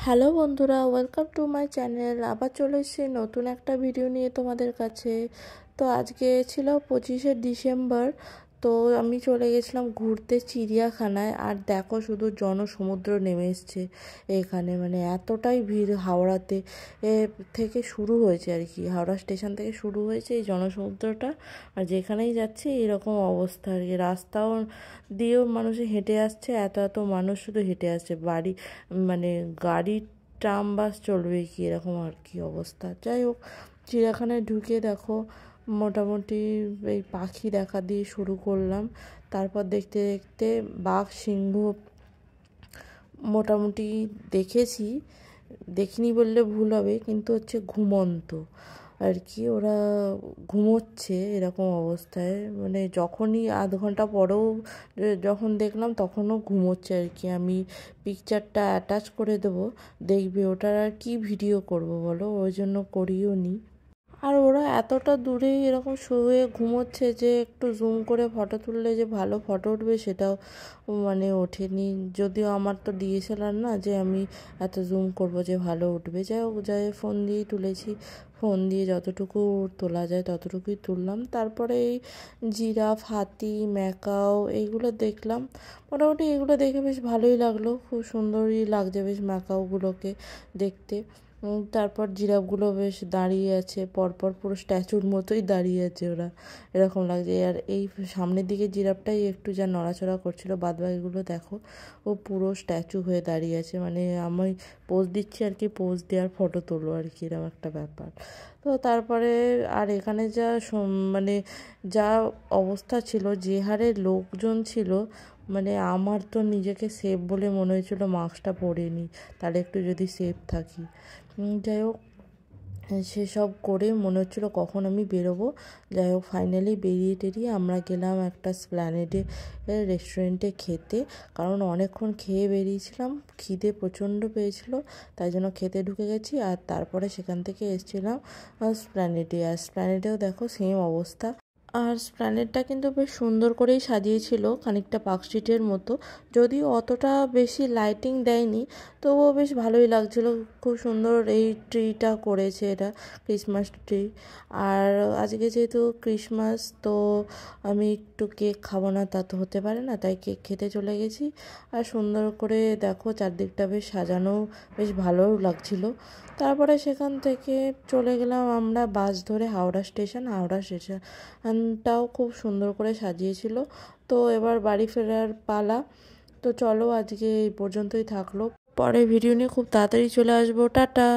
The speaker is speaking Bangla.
হ্যালো বন্ধুরা, ওয়েলকাম টু মাই চ্যানেল। আবার চলে এসেছি নতুন একটা ভিডিও নিয়ে তোমাদের কাছে। তো আজকে ছিল 25শে ডিসেম্বর। তো আমি চলে গেছিলাম ঘুরতে চিড়িয়াখানায়। আর দেখো শুধু জনসমুদ্র নেমে এসছে এখানে, মানে এতটাই ভিড়। হাওড়াতে থেকে শুরু হয়েছে আর কি, হাওড়া স্টেশন থেকে শুরু হয়েছে এই জনসমুদ্রটা। আর যেখানেই যাচ্ছে এরকম অবস্থা আর কি। রাস্তাও দিয়েও মানুষ হেঁটে আসছে, এত এত মানুষ শুধু হেঁটে আসছে। মানে গাড়ি ট্রাম বাস চলবে কি, এরকম আর কি অবস্থা। যাই হোক, চিড়িয়াখানায় ঢুকে দেখো মোটামুটি এই পাখি দেখা দিয়ে শুরু করলাম। তারপর দেখতে দেখতে বাঘ সিংহ মোটামুটি দেখেছি। দেখিনি বললে ভুল হবে, কিন্তু হচ্ছে ঘুমন্ত আর কি। ওরা ঘুমোচ্ছে এরকম অবস্থায়, মানে যখনই আধ ঘন্টা পরেও যখন দেখলাম তখনও ঘুমোচ্ছে আর কি। আমি পিকচারটা অ্যাটাচ করে দেবো, দেখবে। ওটার আর কি ভিডিও করব বলো, ওই জন্য করিও নি। আর ওরা এতটা দূরেই এরকম শুয়ে ঘুমোচ্ছে যে একটু জুম করে ফটো তুললে যে ভালো ফটো উঠবে সেটাও মানে ওঠেনি। যদিও আমার তো ডিএসএলআর না যে আমি এত জুম করব যে ভালো উঠবে। যাই হোক, যাই ফোন দিয়েই তুলেছি। ফোন দিয়ে যতটুকু তোলা যায় ততটুকুই তুললাম। তারপরে এই জিরাফ, হাতি, ম্যাকাও এইগুলো দেখলাম। মোটামুটি এগুলো দেখে বেশ ভালোই লাগলো, খুব সুন্দরই লাগছে বেশ ম্যাকাওগুলোকে দেখতে। তারপর জিরাফগুলো বেশ দাঁড়িয়ে আছে পরপর, পুরো স্ট্যাচুর মতোই দাঁড়িয়ে আছে ওরা, এরকম লাগছে। আর এই সামনের দিকে জিরাফটাই একটু যা নড়াচড়া করছিল, বাদবাকিগুলো দেখো ও পুরো স্ট্যাচু হয়ে দাঁড়িয়ে আছে। মানে আমি পোজ দিচ্ছি আর কি, পোজ দেওয়ার ফটো তোলো আর কি, এরকম একটা ব্যাপার। তো তারপরে আর এখানে মানে যা অবস্থা ছিল, যে হারে লোকজন ছিল, মানে আমার তো নিজেকে সেফ বলে মনে হয়েছিল মাস্কটা পরে নিই, তাহলে একটু যদি সেফ থাকি। যাই হোক, সেসব করে মনে হচ্ছিলো কখন আমি বেরোবো। যাই হোক, ফাইনালি বেরিয়ে টেরিয়ে আমরা গেলাম একটা স্প্ল্যানেডে রেস্টুরেন্টে খেতে। কারণ অনেকক্ষণ খেয়ে বেরিয়েছিলাম, খিদে প্রচণ্ড পেয়েছিল, তাই জন্য খেতে ঢুকে গেছি। আর তারপরে সেখান থেকে এসেছিলাম স্প্ল্যানেডে। আর স্প্ল্যানেডেও দেখো সেম অবস্থা। আর স্প্ল্যানেডটা কিন্তু বেশ সুন্দর করেই সাজিয়েছিল, খানিকটা পার্ক স্ট্রিটের মতো। যদিও অতটা বেশি লাইটিং দেয়নি, তবুও বেশ ভালোই লাগছিল। খুব সুন্দর এই ট্রিটা করেছে, এটা ক্রিসমাস ট্রি। আর আজকে যেহেতু ক্রিসমাস, তো আমি একটু কেক খাবো না তা তো হতে পারে না, তাই কেক খেতে চলে গেছি। আর সুন্দর করে দেখো চারদিকটা বেশ সাজানো, বেশ ভালোও লাগছিল। তারপরে সেখান থেকে চলে গেলাম আমরা বাস ধরে হাওড়া স্টেশন। হাওড়া স্টেশনটাও খুব সুন্দর করে সাজিয়েছিল। তো এবার বাড়ি ফেরার পালা। তো চলো, আজকে এই পর্যন্তই থাকলো। পরে ভিডিও নিয়ে খুব তাড়াতাড়ি চলে আসবো। টাটা।